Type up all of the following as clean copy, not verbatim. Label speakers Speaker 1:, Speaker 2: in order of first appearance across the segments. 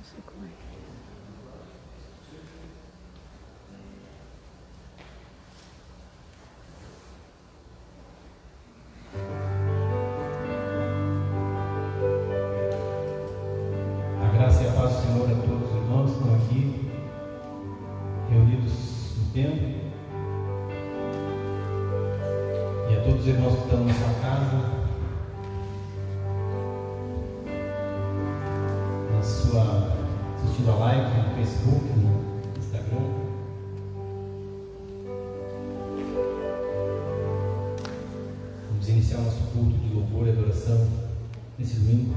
Speaker 1: sei como é que é.
Speaker 2: A graça e a paz do Senhor a todos os irmãos que estão aqui, reunidos no templo, e a todos os irmãos que estão na sua casa, assistindo a live no Facebook, no Instagram. Vamos iniciar nosso culto de louvor e adoração nesse domingo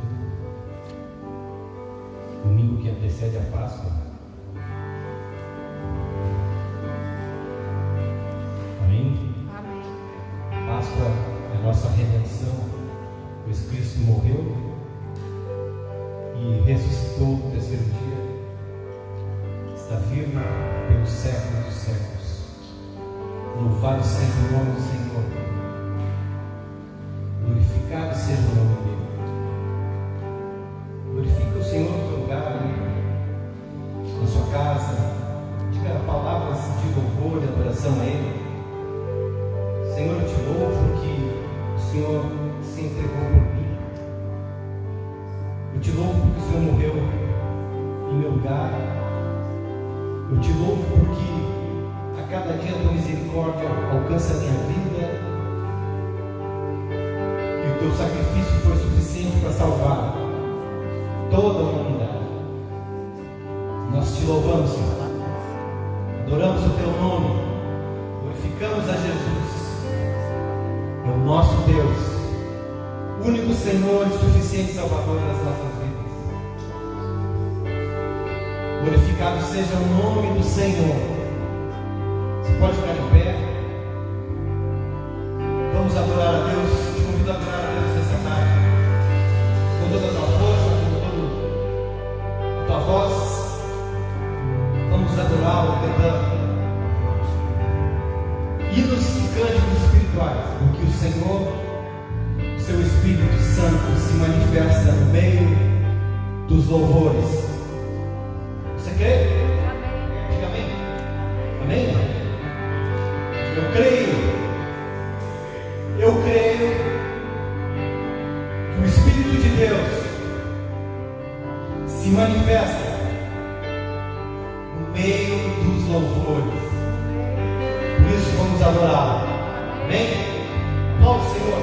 Speaker 2: que antecede a Páscoa. Amém?
Speaker 1: Amém.
Speaker 2: Páscoa é a nossa redenção, pois Cristo morreu e ressuscitou no terceiro dia, está vivo pelos séculos dos séculos. Louvado seja o nome do Senhor, glorificado seja o nome dele. Glorifica o Senhor no teu lugar, na sua casa, diga palavras de louvor e adoração a Ele. Senhor, eu te louvo porque o Senhor se entregou por mim. Eu te louvo porque o Senhor morreu em meu lugar. Eu te louvo porque a cada dia a tua misericórdia alcança a minha vida e o teu sacrifício foi suficiente para salvar toda a humanidade. Nós te louvamos, Senhor, adoramos o teu nome, glorificamos a Jesus. É o nosso Deus, único Senhor e suficiente Salvador das nossas vidas. Glorificado seja o nome do Senhor. Você pode ficar em pé. Vamos adorar a Deus. Te convido a adorar a Deus nessa tarde, com toda a tua força, com toda a tua voz. Vamos adorá-lo cantando hinos e cânticos espirituais, porque o Senhor, o seu Espírito Santo, se manifesta no meio dos louvores. Você crê? Diga amém. Amém? Eu creio que o Espírito de Deus se manifesta no meio dos louvores. Por isso vamos adorá-lo. Amém? Louve o Senhor.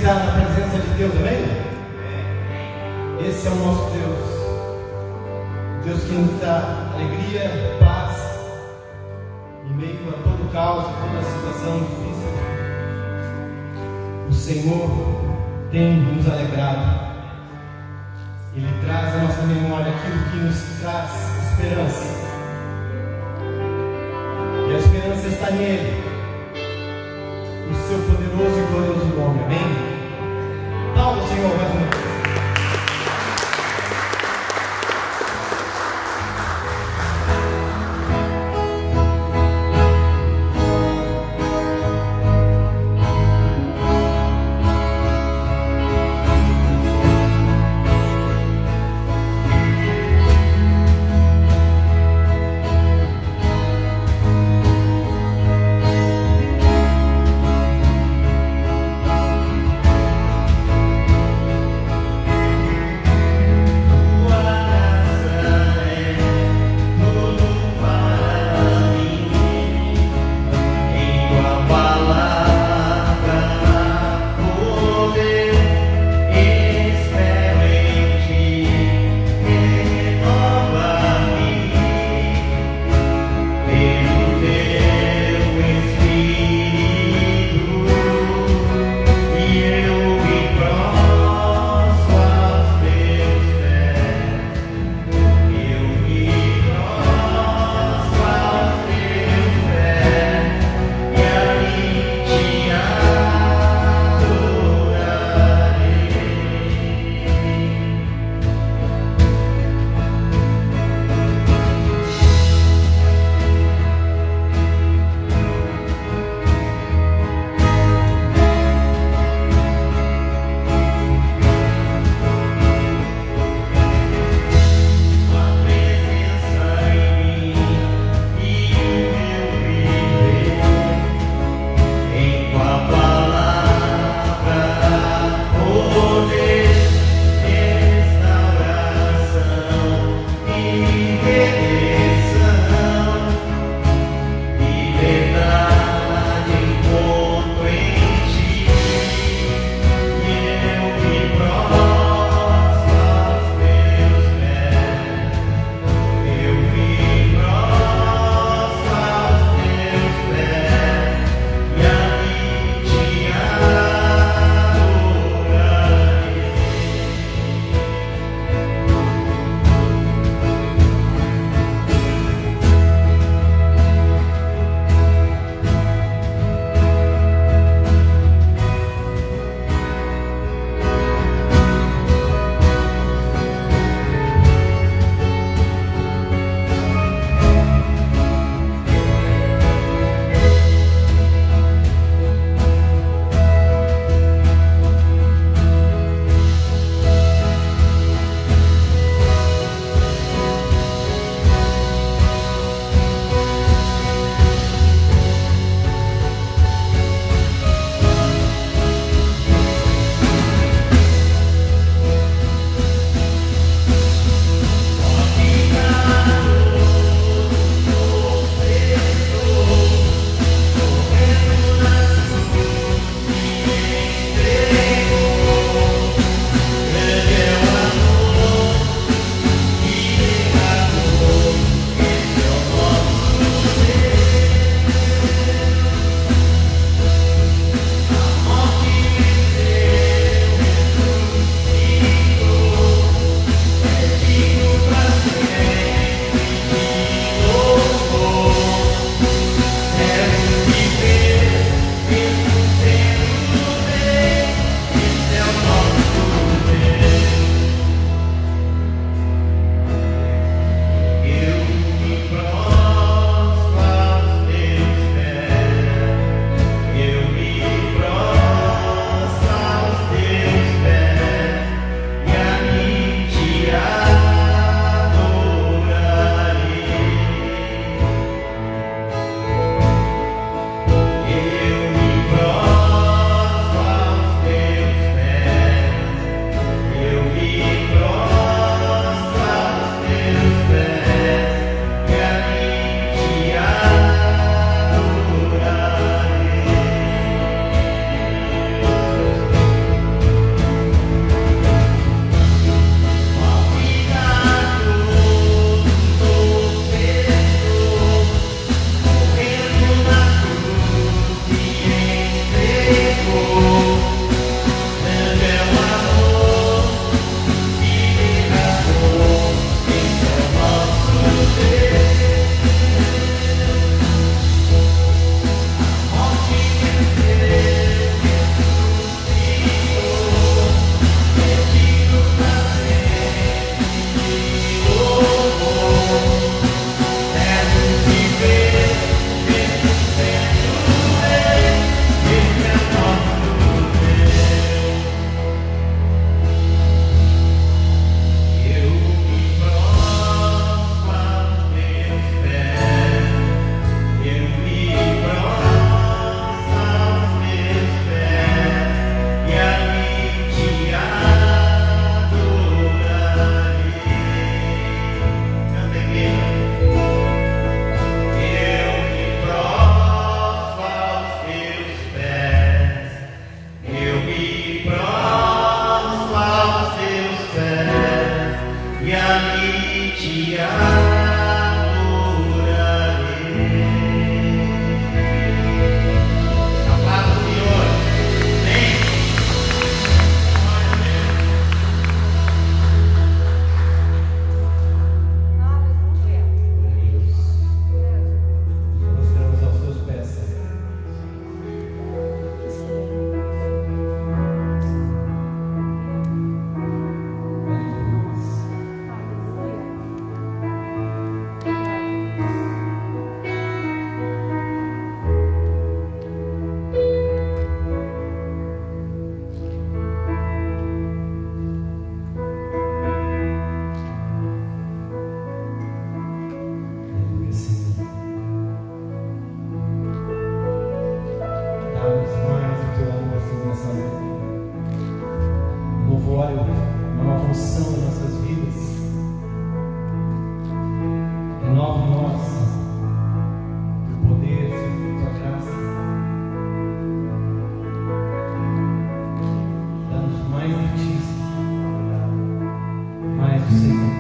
Speaker 2: está na presença de Deus, amém? Esse é o nosso Deus. Deus que nos dá alegria, paz, em meio a todo caos, toda situação difícil. O Senhor tem nos alegrado. Ele traz à nossa memória aquilo que nos traz esperança. E a esperança está nele, no seu poderoso e glorioso nome, amém? Aplauda o Senhor mais uma vez. mais do teu amor, Senhor, nessa noite. Um novo óleo, uma nova unção em nossas vidas. Renova em nós teu poder, Senhor, tua graça. Dá-nos mais de ti, Senhor. Mais do Senhor.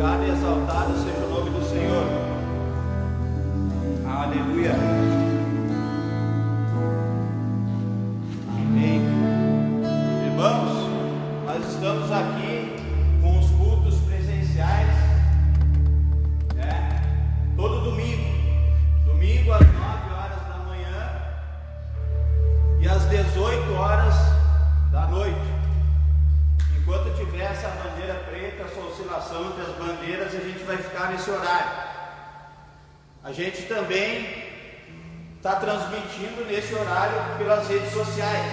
Speaker 3: Glorificado e exaltado seja o nome do Senhor. Aleluia. Amém. Irmãos, nós estamos aqui com os cultos presenciais, todo domingo. Domingo às 9 horas da manhã e às 18 horas da noite. Enquanto tiver essa bandeira preta, essa oscilação entre as bandeiras, a gente vai ficar nesse horário. A gente também está transmitindo nesse horário pelas redes sociais.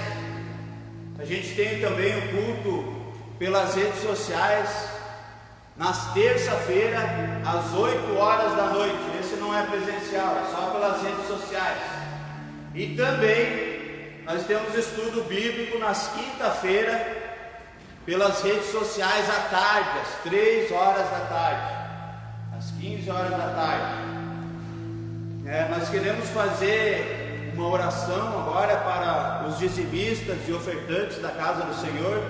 Speaker 3: A gente tem também o culto pelas redes sociais nas terça-feira às 8 horas da noite. Esse não é presencial, é só pelas redes sociais. E também nós temos estudo bíblico nas quinta-feira pelas redes sociais à tarde, às 3 horas da tarde, às 15 horas da tarde. Nós queremos fazer uma oração agora para os dizimistas e ofertantes da casa do Senhor,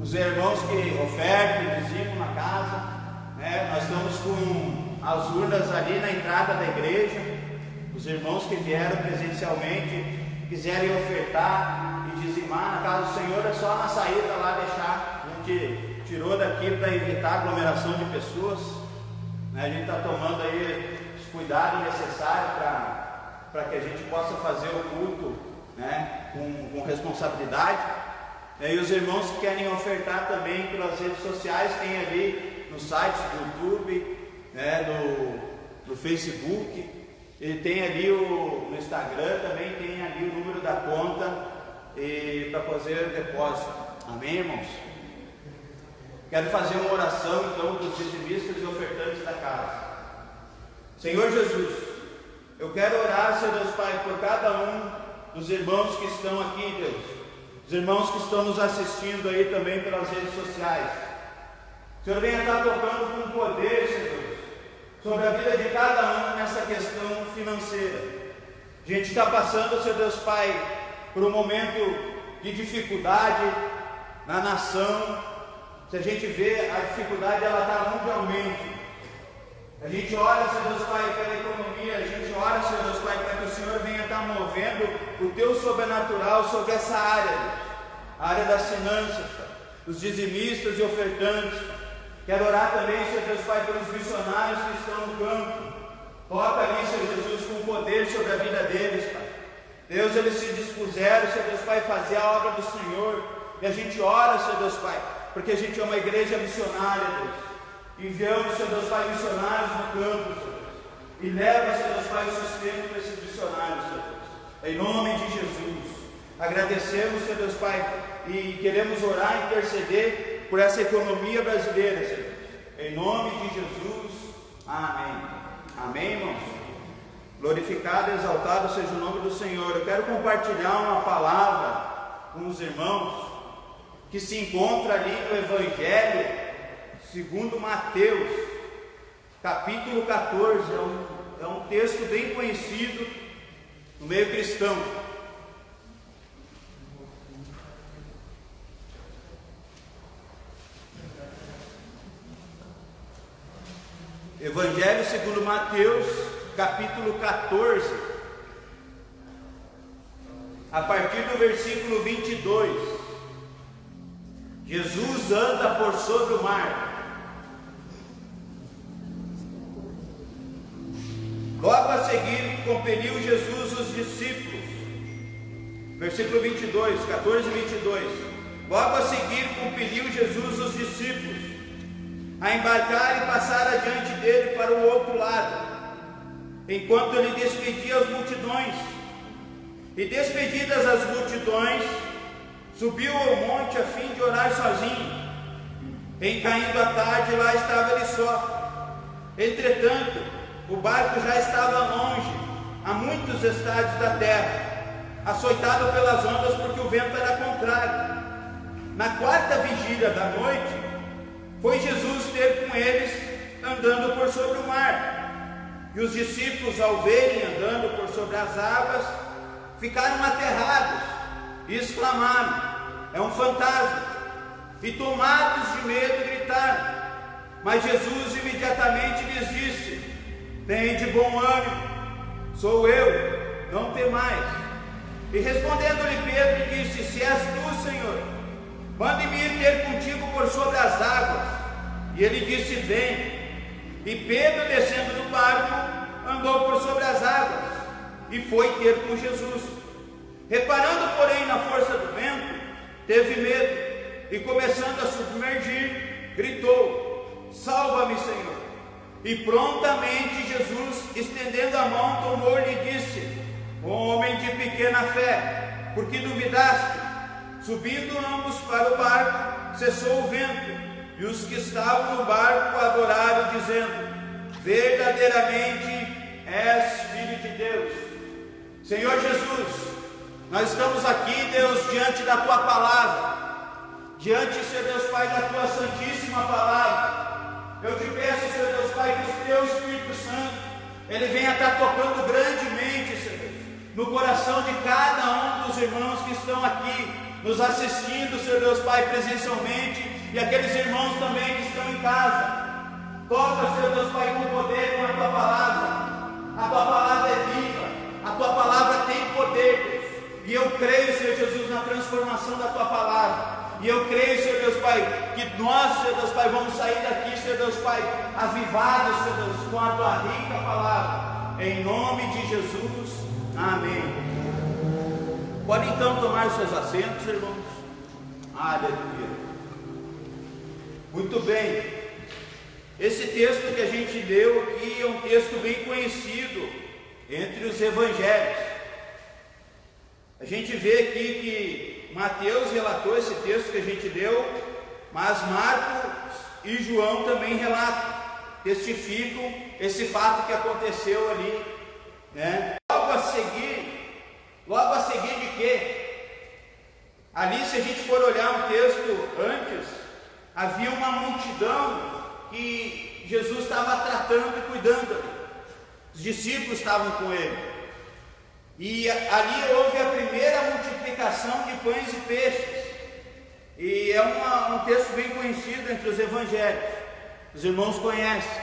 Speaker 3: os irmãos que ofertam e dizimam na casa. Nós estamos com as urnas ali na entrada da igreja. Os irmãos que vieram presencialmente, quiserem ofertar e dizimar na casa do Senhor, é só na saída lá deixar. A gente tirou daqui para evitar aglomeração de pessoas, A gente está tomando aí os cuidados necessários para que a gente possa fazer o culto, com responsabilidade. E os irmãos que querem ofertar também pelas redes sociais, tem ali no site do YouTube, do Facebook, ele tem ali no Instagram, também tem ali o número da conta para fazer o depósito. Amém, irmãos? Quero fazer uma oração então dos dizimistas e ofertantes da casa. Senhor Jesus, eu quero orar, Senhor Deus Pai, por cada um dos irmãos que estão aqui, Deus, os irmãos que estão nos assistindo aí também pelas redes sociais. O Senhor venha estar tocando com poder, Senhor, sobre a vida de cada um nessa questão financeira. A gente está passando, Senhor Deus Pai, por um momento de dificuldade na nação. Se a gente vê a dificuldade, ela está mundialmente. A gente ora, Senhor Deus Pai, pela economia. A gente ora, Senhor Deus Pai, para que o Senhor venha estar movendo o Teu sobrenatural sobre essa área, Deus. A área das finanças, dos dizimistas e ofertantes. Quero orar também, Senhor Deus Pai, pelos missionários que estão no campo. Toca ali, Senhor Jesus, com poder sobre a vida deles, Pai. Deus, eles se dispuseram, Senhor Deus Pai, fazer a obra do Senhor. E a gente ora, Senhor Deus Pai, porque a gente é uma igreja missionária, Deus. Enviamos, Senhor Deus Pai, missionários no campo, Senhor Deus. E leva, Senhor Deus Pai, o sustento para esses missionários, Senhor Deus. Em nome de Jesus. Agradecemos, Senhor Deus Pai, e queremos orar e interceder por essa economia brasileira, Senhor Deus. Em nome de Jesus. Amém. Amém, irmãos? Glorificado e exaltado seja o nome do Senhor. Eu quero compartilhar uma palavra com os irmãos que se encontra ali no Evangelho segundo Mateus, capítulo 14. É um texto bem conhecido no meio cristão. Evangelho segundo Mateus, capítulo 14, a partir do versículo 22. Jesus anda por sobre o mar. Logo a seguir, compeliu Jesus os discípulos. Versículo 22, 14 e 22. Logo a seguir, compeliu Jesus os discípulos a embarcar e passar adiante dele para o outro lado, enquanto ele despedia as multidões. E despedidas as multidões, subiu ao monte a fim de orar sozinho. Em caindo a tarde, lá estava ele só. Entretanto, o barco já estava longe, a muitos estádios da terra, açoitado pelas ondas, porque o vento era contrário. Na quarta vigília da noite, foi Jesus ter com eles, andando por sobre o mar. E os discípulos, ao verem andando por sobre as águas, ficaram aterrados e exclamaram: é um fantasma! E tomados de medo gritaram. Mas Jesus imediatamente lhes disse: tende bom ânimo, sou eu, não temais. E respondendo-lhe Pedro, disse: se és tu, Senhor, mande-me ir ter contigo por sobre as águas. E ele disse: vem. E Pedro, descendo do barco, andou por sobre as águas e foi ter com Jesus. Reparando, porém, na força do vento, teve medo e, começando a submergir, gritou: salva-me, Senhor. E prontamente Jesus, estendendo a mão, tomou-lhe e disse: homem de pequena fé, por que duvidaste? Subindo ambos para o barco, cessou o vento, e os que estavam no barco adoraram, dizendo: verdadeiramente és Filho de Deus. Senhor Jesus, nós estamos aqui, Deus, diante da Tua palavra, diante, Senhor Deus Pai, da Tua santíssima palavra. Eu te peço, Senhor Deus Pai, que o Teu Espírito Santo, Ele venha estar tocando grandemente, Senhor, no coração de cada um dos irmãos que estão aqui, nos assistindo, Senhor Deus Pai, presencialmente, e aqueles irmãos também que estão em casa. Toca, Senhor Deus Pai, com poder, com a Tua palavra. A Tua palavra é viva, a Tua palavra tem poder, Deus. E eu creio, Senhor Jesus, na transformação da Tua palavra. E eu creio, Senhor Deus Pai, que nós, Senhor Deus Pai, vamos sair daqui, Senhor Deus Pai, avivados, Senhor Deus, com a Tua rica palavra. Em nome de Jesus, amém. Pode então tomar seus assentos, irmãos. Aleluia. Muito bem. Esse texto que a gente leu aqui é um texto bem conhecido entre os evangelhos. A gente vê aqui que Mateus relatou esse texto que a gente leu, mas Marcos e João também relatam, testificam esse fato que aconteceu ali, né? Logo a seguir de quê? Ali, se a gente for olhar um texto antes, havia uma multidão que Jesus estava tratando e cuidando. Os discípulos estavam com ele. E ali houve a primeira multiplicação de pães e peixes. E é um texto bem conhecido entre os evangelhos. Os irmãos conhecem.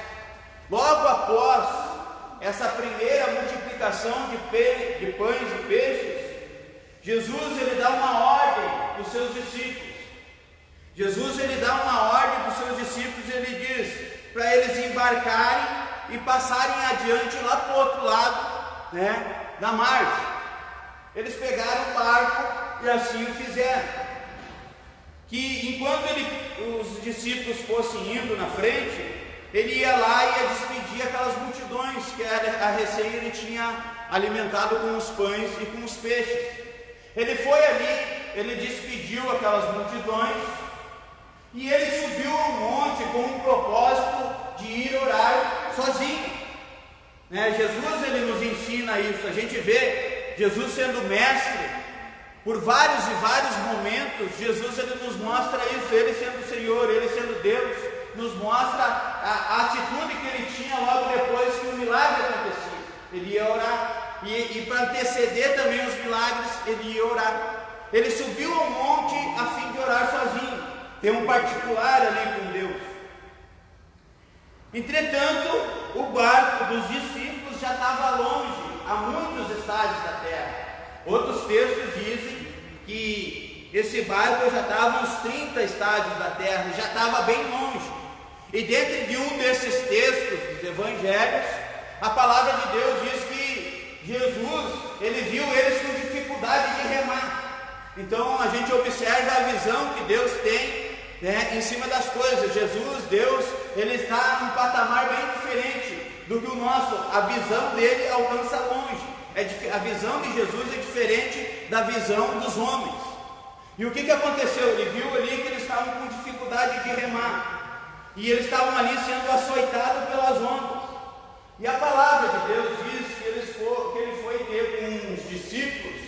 Speaker 3: Logo após essa primeira multiplicação de pães e peixes, Jesus ele dá uma ordem para os seus discípulos. Jesus ele dá uma ordem para os seus discípulos, ele diz para eles embarcarem e passarem adiante lá para o outro lado, né, da margem. Eles pegaram o barco e assim o fizeram. Que enquanto os discípulos fossem indo na frente, ele ia lá e ia despedir aquelas multidões que a recém ele tinha alimentado com os pães e com os peixes. Ele foi ali, ele despediu aquelas multidões e ele subiu ao monte com um propósito de ir orar sozinho, né? Jesus ele nos ensina isso. A gente vê Jesus sendo mestre por vários e vários momentos. Jesus ele nos mostra isso, ele sendo Senhor, ele sendo Deus, nos mostra a atitude que ele tinha logo depois que o milagre acontecia. Ele ia orar. E para anteceder também os milagres, ele ia orar. Ele subiu ao monte a fim de orar sozinho, ter um particular ali com Deus. Entretanto, o barco dos discípulos já estava longe, a muitos estádios da terra. Outros textos dizem que esse barco já estava a uns 30 estádios da terra, já estava bem longe. E dentro de um desses textos dos evangelhos, a palavra de Deus diz que Jesus, ele viu eles com dificuldade de remar. Então a gente observa a visão que Deus tem, né, em cima das coisas. Jesus, Deus, ele está num patamar bem diferente do que o nosso. A visão dele alcança longe. A visão de Jesus é diferente da visão dos homens. E o que aconteceu? Ele viu ali que eles estavam com dificuldade de remar, e eles estavam ali sendo açoitados pelas ondas. E a palavra de Deus diz que ele foi ter com os discípulos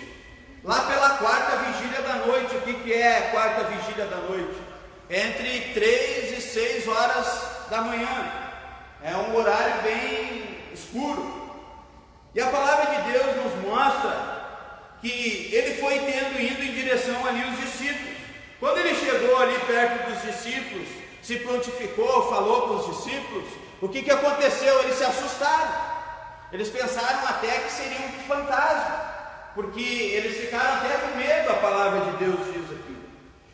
Speaker 3: lá pela quarta vigília da noite. O que é a quarta vigília da noite? Entre 3 e 6 horas da manhã. É um horário bem escuro. E a palavra de Deus nos mostra que ele foi indo em direção ali os discípulos. Quando ele chegou ali perto dos discípulos, se prontificou, falou com os discípulos, o que aconteceu? Eles se assustaram, eles pensaram até que seria um fantasma, porque eles ficaram até com medo, a palavra de Deus diz aqui.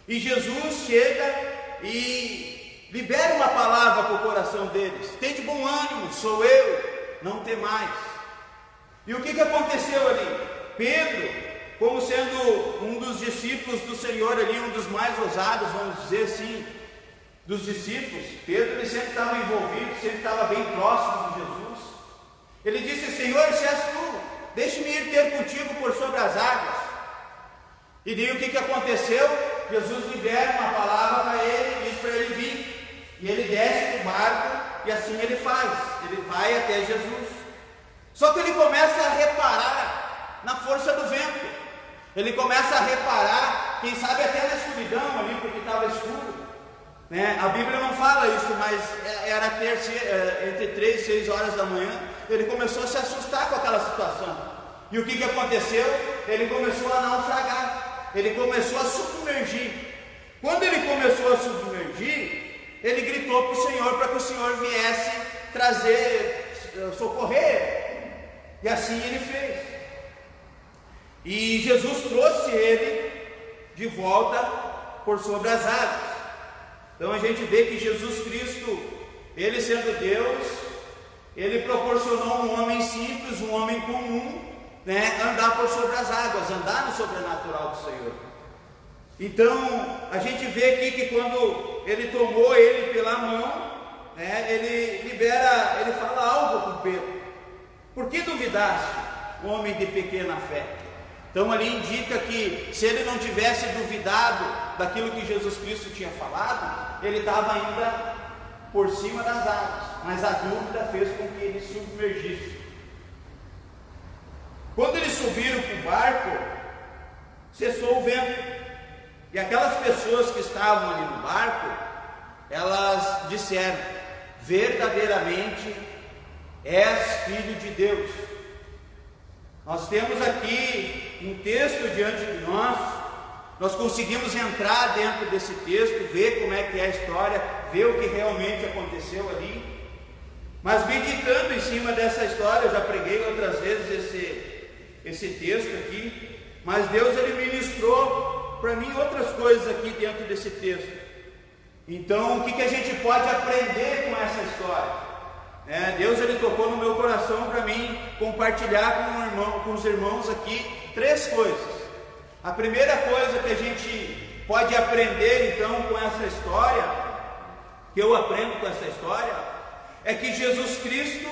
Speaker 3: E Jesus chega e libera uma palavra para o coração deles: tende bom ânimo, sou eu, não temais. E o que aconteceu ali? Pedro, como sendo um dos discípulos do Senhor ali, um dos mais ousados, vamos dizer assim, dos discípulos, Pedro ele sempre estava envolvido, sempre estava bem próximo de Jesus. Ele disse: Senhor, se és tu, deixe-me ir ter contigo por sobre as águas. E daí o que aconteceu? Jesus libera uma palavra para ele, diz para ele vir, e ele desce do barco, e assim ele faz, ele vai até Jesus. Só que ele começa a reparar na força do vento, ele começa a reparar, quem sabe até na escuridão ali, porque estava escuro, né? A Bíblia não fala isso, mas era entre 3 e 6 horas da manhã. Ele começou a se assustar com aquela situação, e o que aconteceu? Ele começou a naufragar, ele começou a submergir. Quando ele começou a submergir, ele gritou para o Senhor, para que o Senhor viesse socorrer, e assim ele fez. E Jesus trouxe ele de volta por sobre as águas. Então a gente vê que Jesus Cristo, ele sendo Deus, ele proporcionou um homem simples, um homem comum, né, andar por sobre as águas, andar no sobrenatural do Senhor. Então a gente vê aqui que quando ele tomou ele pela mão, né, ele fala algo com Pedro: por que duvidaste, homem de pequena fé? Então ali indica que se ele não tivesse duvidado daquilo que Jesus Cristo tinha falado, ele estava ainda por cima das águas, mas a dúvida fez com que ele submergisse. Quando eles subiram para o barco, cessou o vento, e aquelas pessoas que estavam ali no barco, elas disseram: verdadeiramente és filho de Deus. Nós temos aqui um texto diante de nós conseguimos entrar dentro desse texto, ver como é que é a história, ver o que realmente aconteceu ali. Mas meditando em cima dessa história, eu já preguei outras vezes esse texto aqui, mas Deus ele ministrou para mim outras coisas aqui dentro desse texto. Então o que a gente pode aprender com essa história? Deus ele tocou no meu coração para mim compartilhar com os irmãos aqui 3 coisas. A primeira coisa que a gente pode aprender então com essa história, que eu aprendo com essa história, é que Jesus Cristo,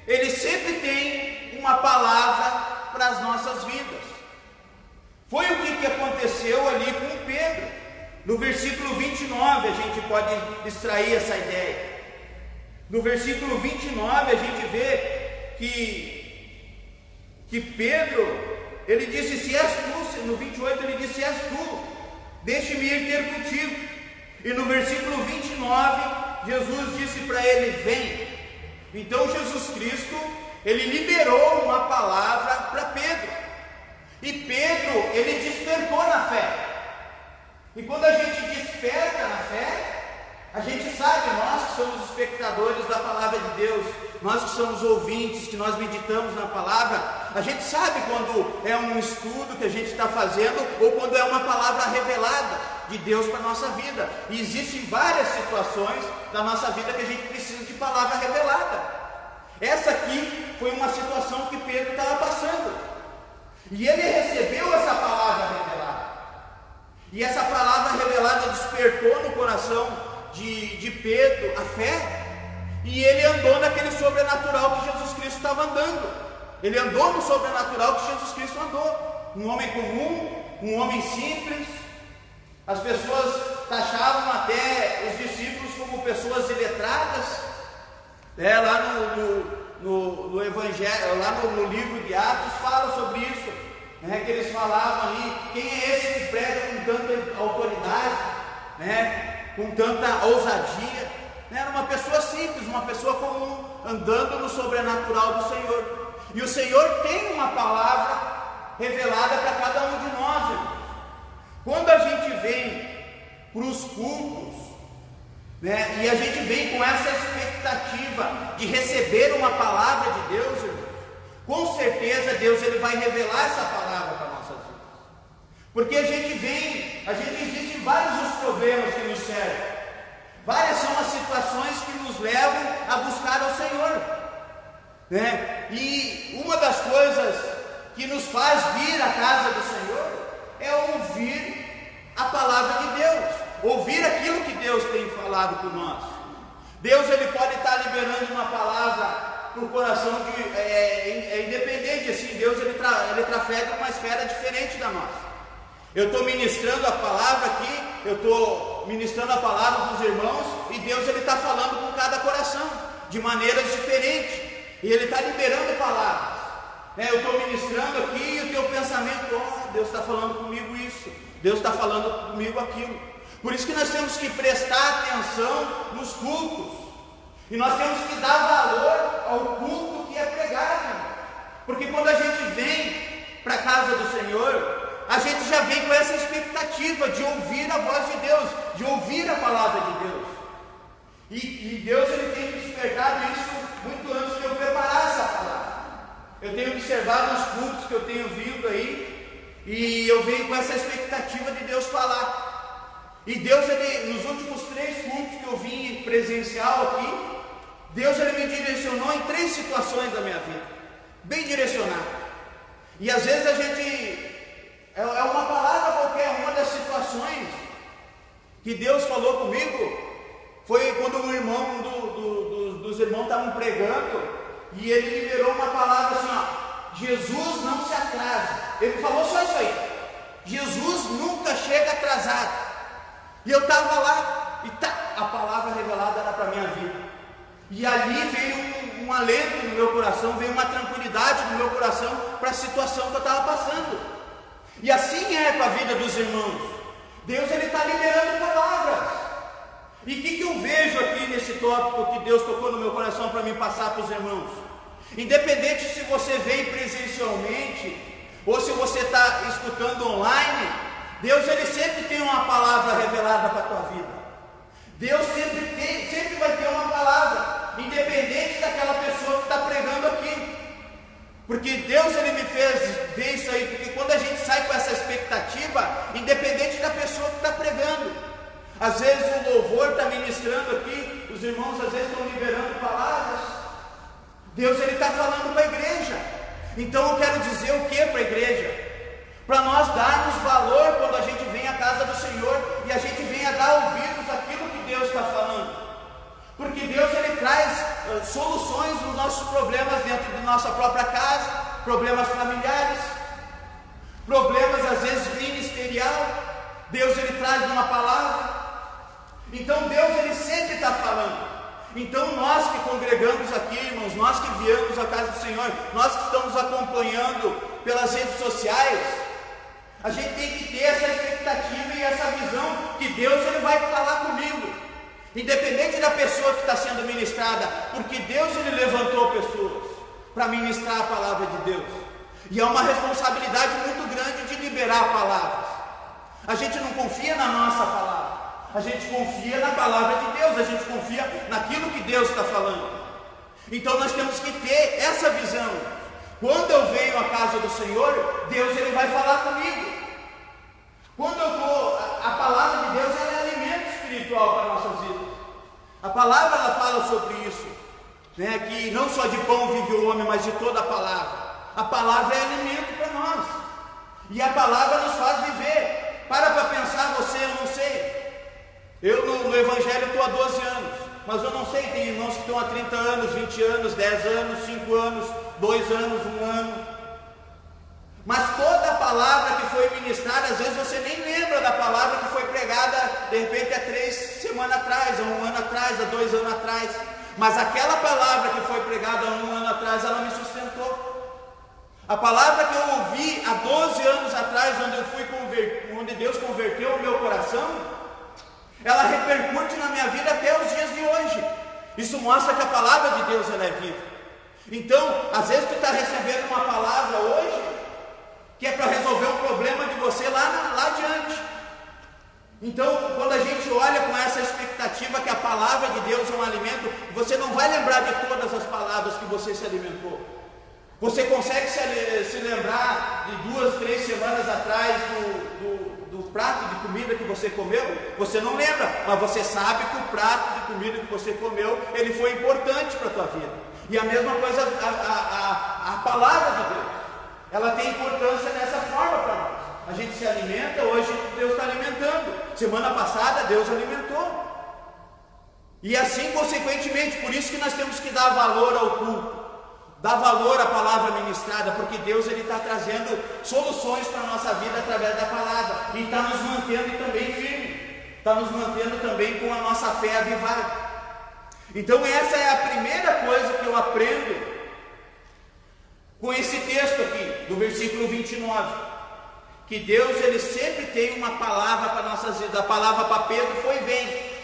Speaker 3: ele sempre tem uma palavra para as nossas vidas. Foi o que aconteceu ali com Pedro. No versículo 29 a gente pode extrair essa ideia. No versículo 29 a gente vê que Pedro, ele disse: se és tu. No 28 ele disse: se és tu, deixe-me ir ter contigo. E no versículo 29 Jesus disse para ele: vem. Então Jesus Cristo, ele liberou uma palavra para Pedro, e Pedro, ele despertou na fé. E quando a gente desperta na fé, a gente sabe, nós que somos espectadores da palavra de Deus, nós que somos ouvintes, que nós meditamos na palavra, a gente sabe quando é um estudo que a gente está fazendo, ou quando é uma palavra revelada de Deus para a nossa vida. E existem várias situações da nossa vida que a gente precisa de palavra revelada. Essa aqui foi uma situação que Pedro estava passando, e ele recebeu essa palavra revelada, e essa palavra revelada despertou no coração de Pedro a fé, e ele andou naquele sobrenatural que Jesus Cristo estava andando. Ele andou no sobrenatural que Jesus Cristo andou. Um homem comum, um homem simples. As pessoas taxavam até os discípulos como pessoas iletradas. Lá no Evangelho, lá no livro de Atos, fala sobre isso, que eles falavam ali: quem é esse que prega com tanta autoridade, com tanta ousadia? Era uma pessoa simples, uma pessoa comum, andando no sobrenatural do Senhor. E o Senhor tem uma palavra revelada para cada um de nós, irmãos. Quando a gente vem para os cultos, né? E a gente vem com essa expectativa de receber uma palavra de Deus, irmãos. Com certeza Deus ele vai revelar essa palavra para a nossa vida. Porque existem vários os problemas que nos servem. Várias são as situações que nos levam a buscar ao Senhor, né? E uma das coisas que nos faz vir à casa do Senhor é ouvir a palavra de Deus, ouvir aquilo que Deus tem falado por nós. Deus ele pode estar liberando uma palavra para o coração independente, assim, Deus ele trafega uma esfera diferente da nossa. Eu estou ministrando a palavra aqui, eu estou ministrando a palavra para os irmãos, e Deus ele está falando com cada coração, de maneiras diferentes, e Ele está liberando palavras. Eu estou ministrando aqui, e o teu pensamento, Deus está falando comigo isso, Deus está falando comigo aquilo. Por isso que nós temos que prestar atenção nos cultos, e nós temos que dar valor ao culto que é pregado, porque quando a gente vem para a casa do Senhor, a gente já vem com essa expectativa de ouvir a voz de Deus, de ouvir a palavra de Deus. E Deus ele tem despertado isso muito antes de eu preparar essa palavra. Eu tenho observado os cultos que eu tenho vindo aí, e eu venho com essa expectativa de Deus falar. E Deus, ele, nos últimos 3 cultos que eu vim presencial aqui, Deus ele me direcionou em 3 situações da minha vida, bem direcionado. E às vezes a gente... É uma palavra qualquer, uma das situações que Deus falou comigo foi quando um irmão dos irmãos estavam pregando, e ele liberou uma palavra assim, Jesus não se atrasa. Ele falou só isso aí, Jesus nunca chega atrasado. E eu estava lá, e a palavra revelada era para a minha vida. E ali veio um alento no meu coração, veio uma tranquilidade no meu coração para a situação que eu estava passando. E assim é com a vida dos irmãos. Deus ele está liberando palavras. E o que eu vejo aqui nesse tópico que Deus tocou no meu coração para me passar para os irmãos? Independente se você vem presencialmente ou se você está escutando online, Deus ele sempre tem uma palavra revelada para a tua vida. Deus sempre vai ter uma palavra, independente daquela pessoa que está pregando aqui. Porque Deus ele me fez ver isso aí, porque quando a gente sai com essa expectativa, independente da pessoa que está pregando, às vezes o louvor está ministrando aqui, os irmãos às vezes estão liberando palavras, Deus ele está falando para a igreja. Então eu quero dizer o que para a igreja? Para nós darmos valor quando a gente vem à casa do Senhor, e a gente venha dar ouvidos àquilo que Deus está falando. Porque Deus ele traz soluções nos nossos problemas dentro de nossa própria casa, problemas familiares, problemas às vezes ministerial. Deus ele traz uma palavra. Então Deus ele sempre está falando. Então nós que congregamos aqui, irmãos, nós que viemos à casa do Senhor, nós que estamos acompanhando pelas redes sociais, a gente tem que ter essa expectativa e essa visão que Deus ele vai falar comigo. Independente da pessoa que está sendo ministrada, porque Deus ele levantou pessoas para ministrar a palavra de Deus, e é uma responsabilidade muito grande de liberar palavras. A gente não confia na nossa palavra, a gente confia na palavra de Deus, a gente confia naquilo que Deus está falando. Então nós temos que ter essa visão. Quando eu venho à casa do Senhor, Deus ele vai falar comigo. Quando eu estou, a palavra de Deus ela é alimento espiritual para nossas vidas. A palavra ela fala sobre isso, né? Que não só de pão vive o homem, mas de toda a palavra. A palavra é alimento para nós, e a palavra nos faz viver. Para pensar você, eu não sei. Eu no Evangelho estou há 12 anos, mas eu não sei, tem irmãos que estão há 30 anos, 20 anos, 10 anos, 5 anos, 2 anos, 1 ano. Mas toda a palavra que foi ministrada, às vezes você nem lembra da palavra que foi pregada, de repente há 3 semanas atrás, há 1 ano atrás, há 2 anos atrás. Mas aquela palavra que foi pregada há 1 ano atrás, ela me sustentou. A palavra que eu ouvi há 12 anos atrás, onde Deus converteu o meu coração, ela repercute na minha vida até os dias de hoje. Isso mostra que a palavra de Deus ela é viva. Então, às vezes tu está recebendo uma palavra hoje, que é para resolver um problema de você lá adiante. Então, quando a gente olha com essa expectativa que a palavra de Deus é um alimento, você não vai lembrar de todas as palavras que você se alimentou. Você consegue se lembrar de 2, 3 semanas atrás do prato de comida que você comeu? Você não lembra, mas você sabe que o prato de comida que você comeu, ele foi importante para a tua vida. E a mesma coisa a palavra de Deus, ela tem importância dessa forma para nós. A gente se alimenta, hoje Deus está alimentando. Semana passada Deus alimentou. E assim consequentemente, por isso que nós temos que dar valor ao culto, dar valor à palavra ministrada, porque Deus ele está trazendo soluções para a nossa vida através da palavra, e está nos mantendo também firme, está nos mantendo também com a nossa fé avivada. Então essa é a primeira coisa que eu aprendo com esse texto aqui, do versículo 29, que Deus ele sempre tem uma palavra para nossas vidas. A palavra para Pedro foi: vem.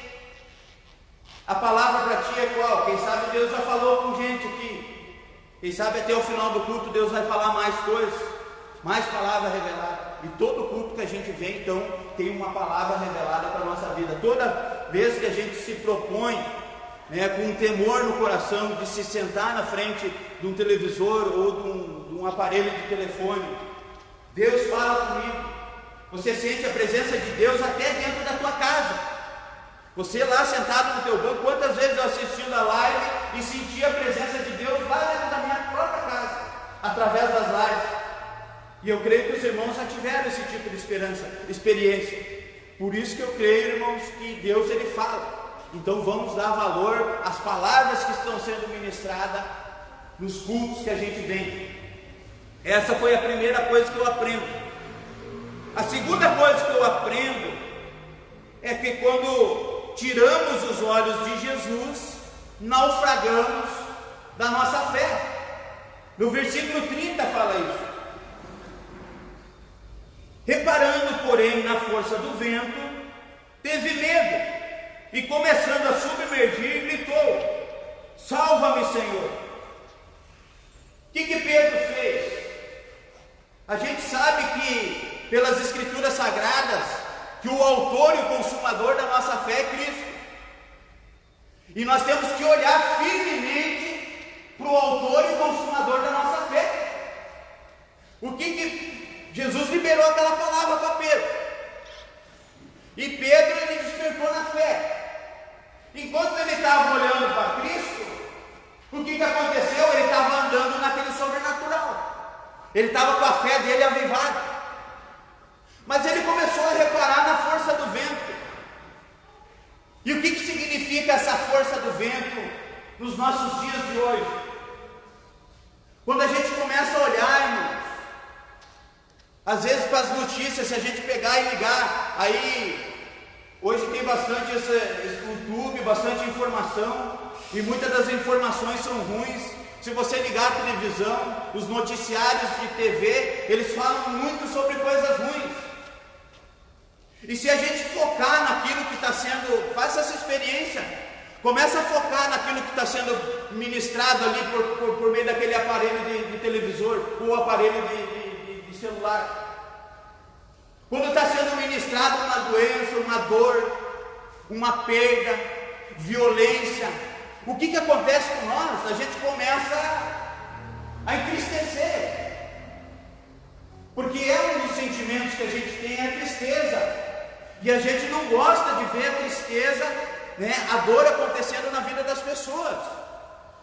Speaker 3: A palavra para ti é qual? Quem sabe Deus já falou com gente aqui. Quem sabe até o final do culto Deus vai falar mais coisas, mais palavra revelada. E todo culto que a gente vem, então, tem uma palavra revelada para a nossa vida. Toda vez que a gente se propõe, com um temor no coração, de se sentar na frente de um televisor ou de um aparelho de telefone, Deus fala comigo. Você sente a presença de Deus até dentro da tua casa. Você lá sentado no teu banco, quantas vezes eu assistindo a live e senti a presença de Deus lá dentro da minha própria casa, através das lives. E eu creio que os irmãos já tiveram esse tipo de experiência. Por isso que eu creio, irmãos, que Deus ele fala. Então vamos dar valor às palavras que estão sendo ministradas nos cultos que a gente vem. Essa foi a primeira coisa que eu aprendo. A segunda coisa que eu aprendo é que quando tiramos os olhos de Jesus, naufragamos da nossa fé. No versículo 30 fala isso. Reparando, porém, na força do vento, teve medo, e começando a submergir, gritou: salva-me, Senhor. O que Pedro fez? A gente sabe que, pelas Escrituras Sagradas, que o autor e o consumador da nossa fé é Cristo. E nós temos que olhar firmemente para o autor e o consumador da nossa fé. O que Jesus liberou aquela palavra para Pedro. E Pedro ele despertou na fé. Enquanto ele estava olhando para Cristo, o que aconteceu? Ele estava andando naquele sobrenatural. Ele estava com a fé dele avivada. Mas ele começou a reparar na força do vento. E o que significa essa força do vento nos nossos dias de hoje? Quando a gente começa a olhar, irmãos, às vezes para as notícias, se a gente pegar e ligar, aí hoje tem bastante esse YouTube, bastante informação, e muitas das informações são ruins. Se você ligar a televisão, os noticiários de TV, eles falam muito sobre coisas ruins. E se a gente focar naquilo que está sendo, faça essa experiência, começa a focar naquilo que está sendo ministrado ali por meio daquele aparelho de televisor, ou aparelho de celular. Quando está sendo ministrado uma doença, uma dor, uma perda, violência, o que acontece com nós? A gente começa a entristecer, porque é um dos sentimentos que a gente tem, é a tristeza, e a gente não gosta de ver a tristeza, a dor acontecendo na vida das pessoas.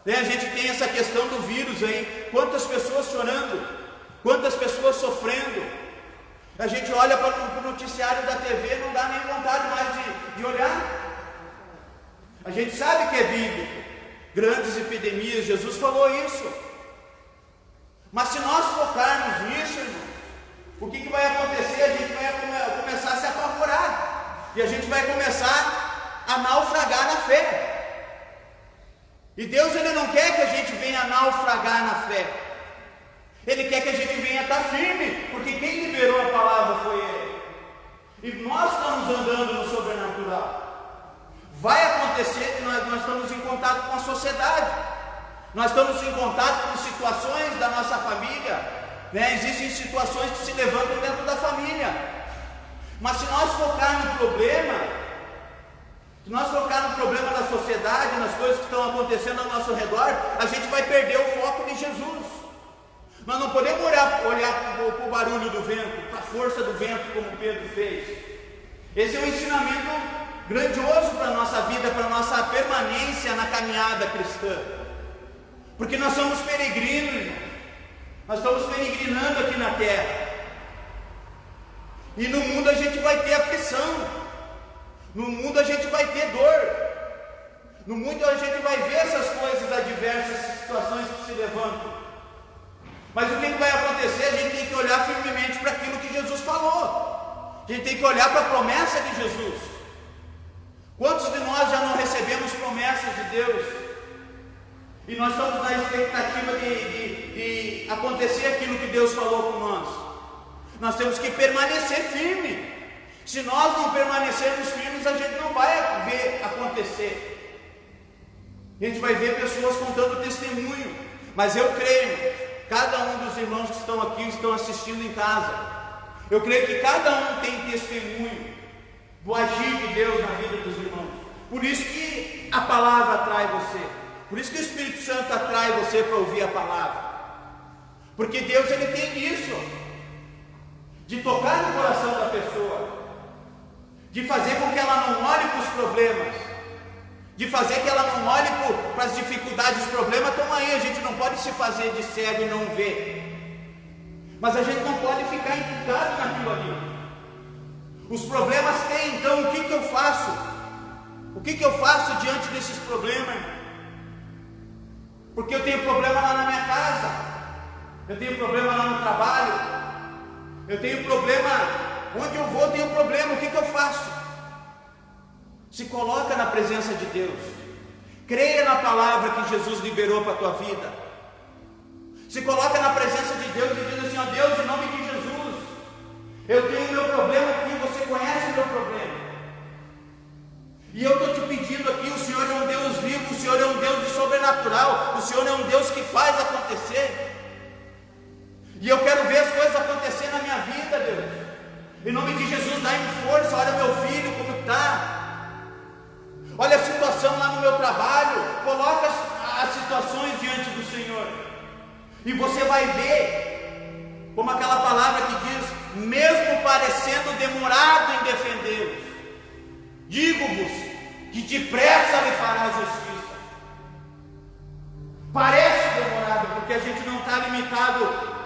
Speaker 3: A gente tem essa questão do vírus aí, quantas pessoas chorando, quantas pessoas sofrendo. A gente olha para o noticiário da TV, não dá nem vontade mais de olhar. A gente sabe que é bíblico, grandes epidemias, Jesus falou isso. Mas se nós focarmos nisso, irmão, o que vai acontecer? A gente vai começar a se apavorar, e a gente vai começar a naufragar na fé. E Deus ele não quer que a gente venha naufragar na fé. Ele quer que a gente venha estar firme, porque quem liberou a palavra foi Ele. E nós estamos andando no sobrenatural. Vai acontecer que nós estamos em contato com a sociedade, nós estamos em contato com situações da nossa família, existem situações que se levantam dentro da família, Mas se nós focar no problema, da sociedade, nas coisas que estão acontecendo ao nosso redor, a gente vai perder o foco de Jesus. Nós não podemos olhar para o barulho do vento, para a força do vento, como Pedro fez. Esse é um ensinamento grandioso para a nossa vida, para a nossa permanência na caminhada cristã. Porque nós somos peregrinos, irmão. Nós estamos peregrinando aqui na terra. E no mundo a gente vai ter aflição. No mundo a gente vai ter dor. No mundo a gente vai ver essas coisas adversas, situações que se levantam. Mas o que vai acontecer? A gente tem que olhar firmemente para aquilo que Jesus falou. A gente tem que olhar para a promessa de Jesus. Quantos de nós já não recebemos promessas de Deus? E nós estamos na expectativa de acontecer aquilo que Deus falou com nós. Nós temos que permanecer firme. Se nós não permanecermos firmes, a gente não vai ver acontecer. A gente vai ver pessoas contando testemunho. Mas eu creio, cada um dos irmãos que estão aqui, estão assistindo em casa, eu creio que cada um tem testemunho do agir de Deus na vida dos irmãos. Por isso que a palavra atrai você. Por isso que o Espírito Santo atrai você para ouvir a palavra. Porque Deus, ele tem isso, de tocar no coração da pessoa, de fazer com que ela não olhe para os problemas, de fazer que ela não olhe para as dificuldades. Os problemas estão aí, a gente não pode se fazer de cego e não ver. Mas a gente não pode ficar encucado naquilo ali. Os problemas têm, então o que eu faço? O que eu faço diante desses problemas? Porque eu tenho problema lá na minha casa, eu tenho problema lá no trabalho, eu tenho problema, onde eu vou eu tenho problema, o que eu faço? Se coloca na presença de Deus, creia na palavra que Jesus liberou para a tua vida, se coloca na presença de Deus e diz assim: ó Deus, em nome de Jesus, eu tenho o meu problema aqui, você conhece o meu problema, e eu estou te pedindo aqui, o Senhor é um Deus vivo, o Senhor é um Deus de sobrenatural, o Senhor é um Deus que faz acontecer, e eu quero ver as coisas acontecer na minha vida, Deus, em nome de Jesus, dá-me força, olha meu filho como está, olha a situação lá no meu trabalho, coloca as situações diante do Senhor, e você vai ver, como aquela palavra que diz, mesmo parecendo demorado em defendê-los, digo-vos que depressa lhe fará justiça. Parece demorado, porque a gente não está limitado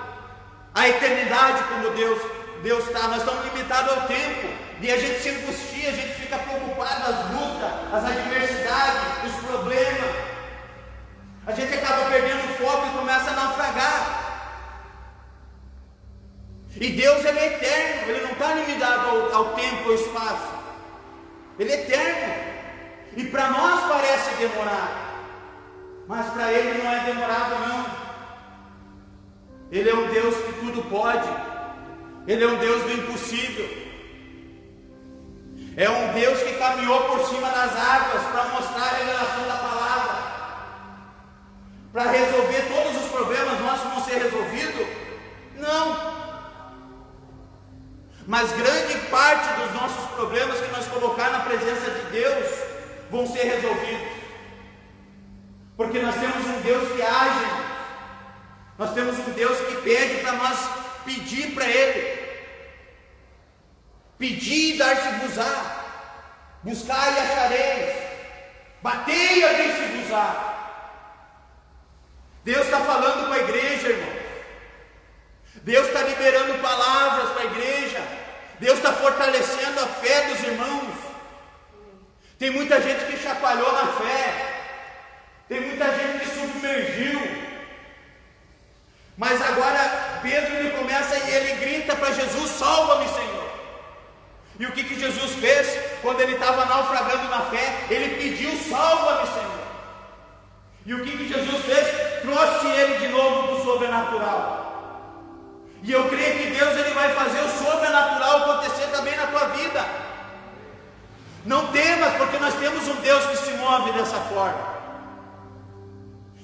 Speaker 3: à eternidade como Deus está, nós estamos limitados ao tempo, e a gente se angustia, a gente fica preocupado, as lutas, as adversidades, os problemas, a gente acaba perdendo o foco e começa a naufragar. E Deus, ele é eterno, ele não está limitado ao tempo, ao espaço, ele é eterno, e para nós parece demorado, mas para ele não é demorado não. Ele é um Deus que tudo pode, ele é um Deus do impossível, é um Deus que caminhou por cima das águas para mostrar a revelação da palavra, para resolver todos os problemas nossos vão ser resolvidos? Não. Mas grande parte dos nossos problemas que nós colocar na presença de Deus vão ser resolvidos, porque nós temos um Deus que age, nós temos um Deus que pede para nós pedir para Ele, pedir e dar-se-vos-á, buscar e achareis, batei e abrir-se-vos-á. Deus está falando com a igreja, irmão. Deus está liberando palavras para a igreja. Deus está fortalecendo a fé dos irmãos. Tem muita gente que chacoalhou na fé, tem muita gente que submergiu, mas agora Pedro, ele começa e ele grita para Jesus: salva-me, Senhor. E o que Jesus fez quando ele estava naufragando na fé? Ele pediu: salva-me, Senhor. E o que Jesus fez? Trouxe ele de novo para o sobrenatural. E eu creio que Deus, ele vai fazer o sobrenatural acontecer também na tua vida. Não temas, porque nós temos um Deus que se move dessa forma.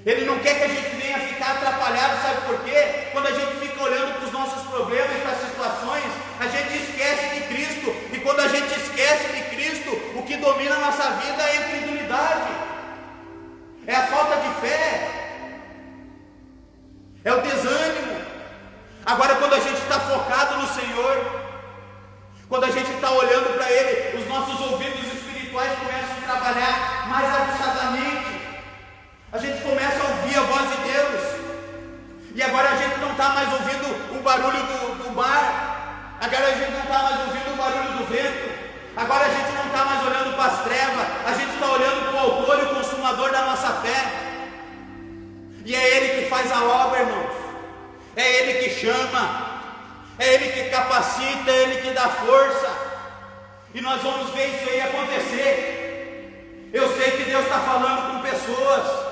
Speaker 3: Ele não quer que a gente venha ficar atrapalhado, sabe por quê? Quando a gente fica olhando para os nossos problemas, para as situações, a gente esquece de Cristo, e quando a gente esquece de Cristo, o que domina a nossa vida é a incredulidade, é a falta de fé, é o desânimo. Agora, quando a gente está focado no Senhor, quando a gente está olhando para Ele, os nossos ouvidos espirituais começam a trabalhar mais aguçadamente, a gente começa a ouvir a voz de Deus, e agora a gente não está mais ouvindo o barulho do mar, agora a gente não está mais ouvindo o barulho do vento, agora a gente não está mais olhando para as trevas, a gente está olhando para o autor e o consumador da nossa fé, e é Ele que faz a obra, irmãos, é Ele que chama, é Ele que capacita, é Ele que dá força, e nós vamos ver isso aí acontecer. Eu sei que Deus está falando com pessoas,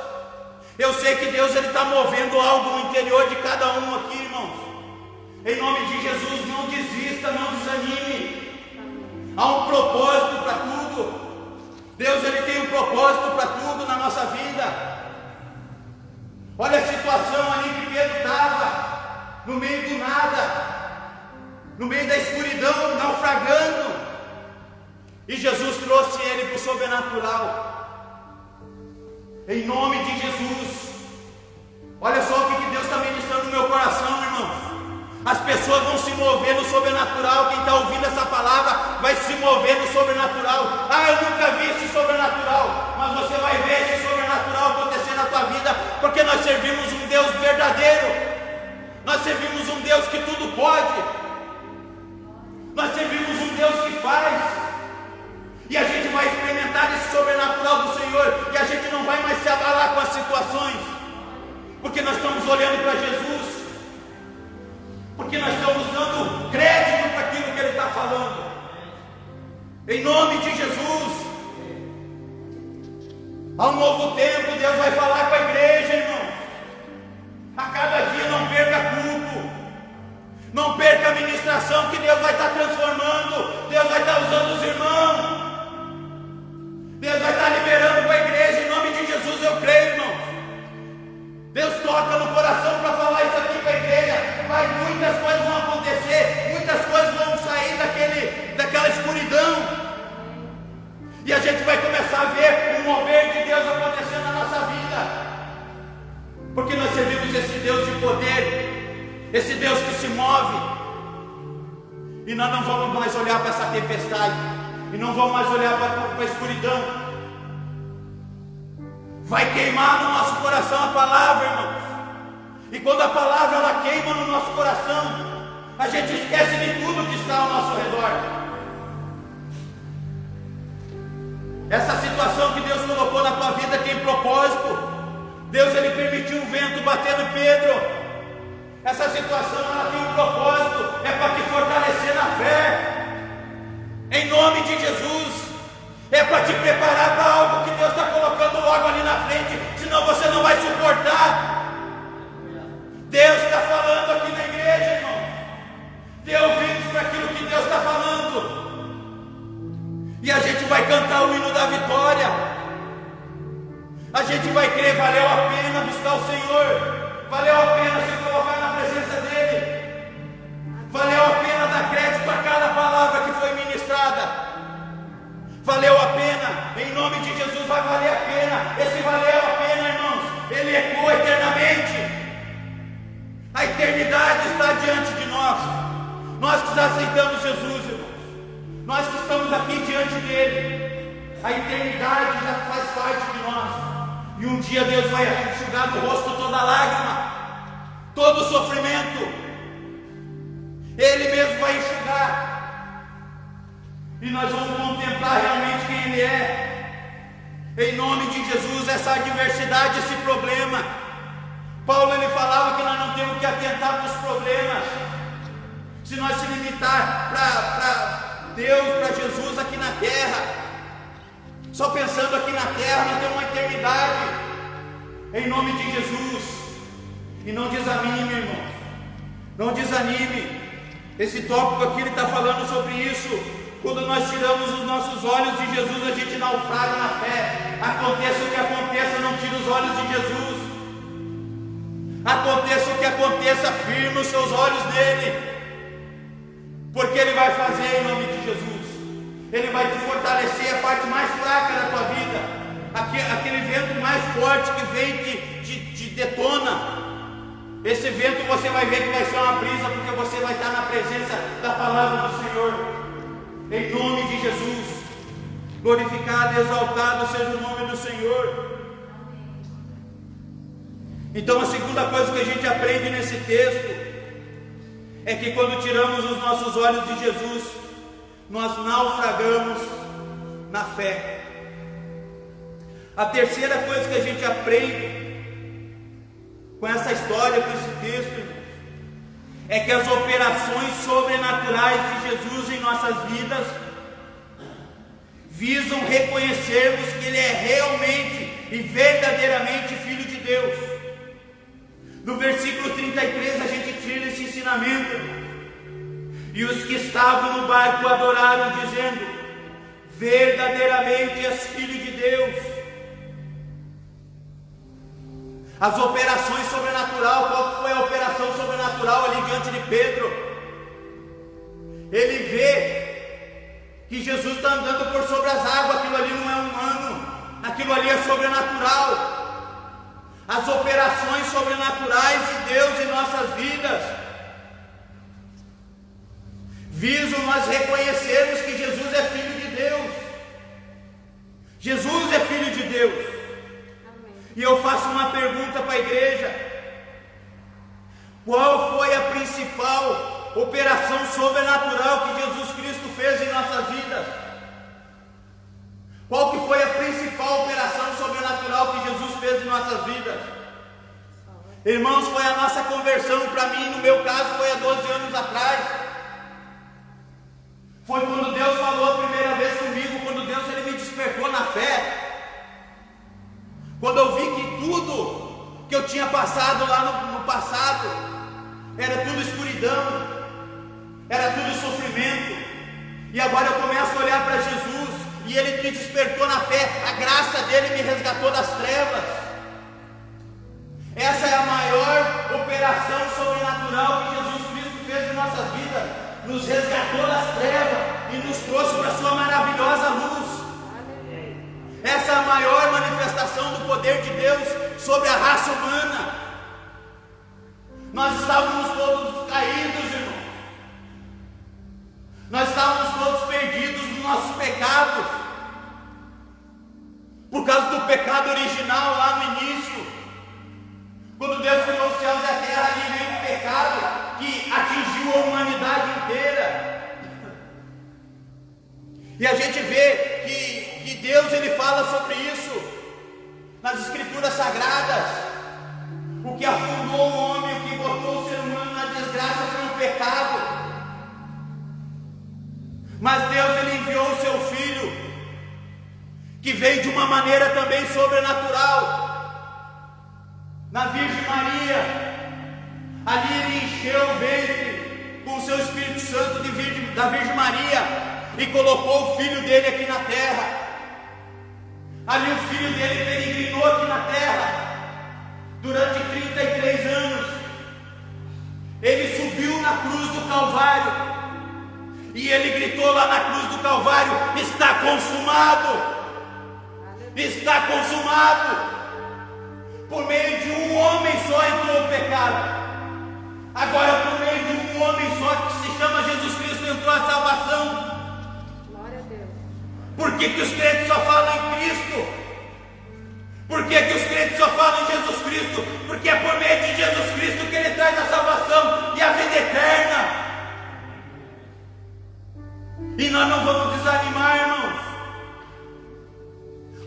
Speaker 3: eu sei que Deus está movendo algo no interior de cada um aqui, irmãos. Em nome de Jesus, não desista, não desanime. Há um propósito para tudo. Deus tem um propósito para tudo na nossa vida. Olha a situação ali que Pedro estava, no meio do nada, no meio da escuridão, naufragando, e Jesus trouxe ele para o sobrenatural. Em nome de Jesus. Olha só o que Deus está ministrando no meu coração, irmãos. As pessoas vão se mover no sobrenatural. Quem está ouvindo essa palavra vai se mover no sobrenatural. Ah, eu nunca vi esse sobrenatural, mas você vai ver esse sobrenatural acontecer na tua vida, porque nós servimos um Deus verdadeiro, nós servimos um Deus que tudo pode, nós servimos um Deus que faz. E a gente vai experimentar esse sobrenatural do Senhor, e a gente não vai mais se abalar com as situações, porque nós estamos olhando para Jesus, porque nós estamos dando crédito para aquilo que Ele está falando. Em nome de Jesus. Há um novo tempo, Deus vai falar com a igreja, irmãos. A cada dia não perca culto, não perca a ministração que Deus vai estar transformando, Deus vai estar usando os irmãos, Deus vai estar liberando para a igreja, em nome de Jesus, eu creio, irmãos. Deus toca no coração para falar isso aqui para a igreja. Muitas coisas vão acontecer, muitas coisas vão sair daquela escuridão, e a gente vai começar a ver o mover de Deus acontecendo na nossa vida, porque nós servimos esse Deus de poder, esse Deus que se move, e nós não vamos mais olhar para essa tempestade, e não vamos mais olhar para a escuridão. Vai queimar no nosso coração a palavra, irmãos, e quando a palavra ela queima no nosso coração, a gente esquece de tudo que está ao nosso redor. Essa situação que Deus colocou na tua vida tem propósito. Deus permitiu o vento bater no Pedro. Essa situação ela tem um propósito, é para te fortalecer na fé, em nome de Jesus, é para te preparar para algo que Deus está colocando logo ali na frente, senão você não vai suportar. Deus está falando aqui na igreja, irmão. Dê ouvidos para aquilo que Deus está falando, e a gente vai cantar o hino da vitória. A gente vai crer, valeu a pena buscar o Senhor, valeu a pena se colocar na presença dEle, valeu a pena dar crédito a cada palavra que foi ministrada, valeu a pena, em nome de Jesus vai valer a pena. Esse valeu a pena, irmãos, ele ecoa eternamente. A eternidade está diante de nós. Nós que aceitamos Jesus, irmãos, nós que estamos aqui diante dele, a eternidade já faz parte de nós. E um dia Deus vai enxugar do rosto toda lágrima, todo sofrimento, Ele mesmo vai enxugar, e nós vamos contemplar realmente quem Ele é. Em nome de Jesus, essa adversidade, esse problema, Paulo falava que nós não temos que atentar para os problemas. Se nós se limitar para Deus, para Jesus aqui na terra, só pensando aqui na terra, nós temos uma eternidade. Em nome de Jesus. E não desanime, irmãos, não desanime. Esse tópico aqui ele está falando sobre isso. Quando nós tiramos os nossos olhos de Jesus, a gente naufraga na fé. Aconteça o que aconteça, não tire os olhos de Jesus. que aconteça, firme os seus olhos nele, porque Ele vai fazer em nome de Jesus. Ele vai te fortalecer a parte mais fraca da tua vida, aquele vento mais forte que vem te detona. Esse vento você vai ver que vai ser uma brisa, porque você vai estar na presença da palavra do Senhor, em nome de Jesus. Glorificado e exaltado seja o nome do Senhor. Então a segunda coisa que a gente aprende nesse texto é que quando tiramos os nossos olhos de Jesus, nós naufragamos na fé. A terceira coisa que a gente aprende com essa história, com esse texto, é que as operações sobrenaturais de Jesus em nossas vidas visam reconhecermos que Ele é realmente e verdadeiramente Filho de Deus. No versículo 33 a gente tira esse ensinamento: e os que estavam no barco adoraram, dizendo: verdadeiramente és Filho de Deus. As operações sobrenaturais, qual foi a operação sobrenatural ali diante de Pedro? Ele vê que Jesus está andando por sobre as águas. Aquilo ali não é humano, aquilo ali é sobrenatural. As operações sobrenaturais de Deus em nossas vidas visam nós reconhecermos que Jesus é Filho de Deus. Jesus é Filho de Deus.
Speaker 1: Amém.
Speaker 3: E eu faço uma pergunta para a igreja: qual foi a principal operação sobrenatural que Jesus Cristo fez em nossas vidas? Qual que foi a principal operação sobrenatural que Jesus fez em nossas vidas? Irmãos, foi a nossa conversão. Para mim, no meu caso, foi há 12 anos atrás. Foi quando Deus falou a primeira vez comigo, quando Deus Ele me despertou na fé. Quando eu vi que tudo que eu tinha passado lá no passado era tudo escuridão, era tudo sofrimento, e agora eu começo a olhar para Jesus, e Ele me despertou na fé, a graça dEle me resgatou das trevas. Essa é a maior operação sobrenatural que Jesus Cristo fez em nossas vidas. Nos resgatou das trevas e nos trouxe para a sua maravilhosa luz. Essa é a maior manifestação do poder de Deus sobre a raça humana. Nós estávamos todos caídos, irmãos. Nós estávamos todos perdidos nos nossos pecados, por causa do pecado original lá no início. Quando Deus criou os céus e a terra, ali veio o pecado que atingiu a humanidade inteira. E a gente vê que Deus Ele fala sobre isso nas Escrituras Sagradas. O que afundou o homem, o que botou o ser humano na desgraça foi o pecado. Mas Deus Ele enviou o seu Filho, que veio de uma maneira também sobrenatural, na Virgem Maria. Ali Ele encheu o ventre com o seu Espírito Santo da Virgem Maria e colocou o Filho dele aqui na terra. Ali o Filho dele peregrinou aqui na terra durante 33 anos. Ele subiu na cruz do Calvário e Ele gritou lá na cruz do Calvário: está consumado, está consumado. Por meio de um homem só entrou o pecado. Agora, por meio de um homem só, que se chama Jesus Cristo, entrou a salvação.
Speaker 1: Glória a Deus.
Speaker 3: Por que os crentes só falam em Cristo? Por que os crentes só falam em Jesus Cristo? Porque é por meio de Jesus Cristo que Ele traz a salvação e a vida eterna. E nós não vamos desanimar, irmãos.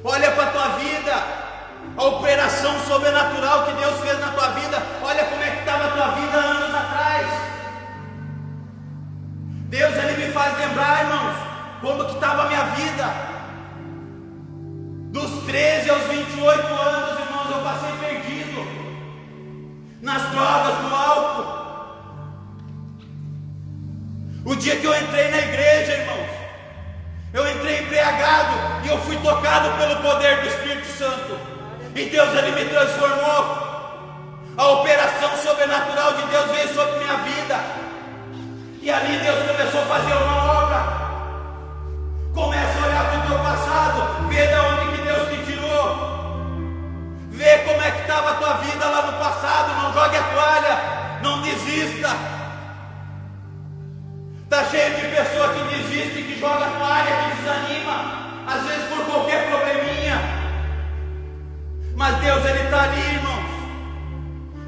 Speaker 3: Olha para a tua vida, a operação sobrenatural que Deus fez na tua vida. Olha como é que estava a tua vida anos atrás. Deus Ele me faz lembrar, irmãos, como que estava a minha vida. Dos 13 aos 28 anos, irmãos, eu passei perdido nas drogas, no álcool. O dia que eu entrei na igreja, irmãos, eu entrei embriagado e eu fui tocado pelo poder do Espírito Santo. E Deus Ele me transformou. A operação sobrenatural sobrenatural de Deus veio sobre minha vida. E ali Deus começou a fazer uma obra. Começa a olhar para o teu passado, vê de onde que Deus te tirou, vê como é que estava a tua vida lá no passado. Não jogue a toalha, não desista. Está cheio de pessoa que desiste, que joga a toalha, que desanima, às vezes por qualquer probleminha. Mas Deus, Ele está ali, irmãos.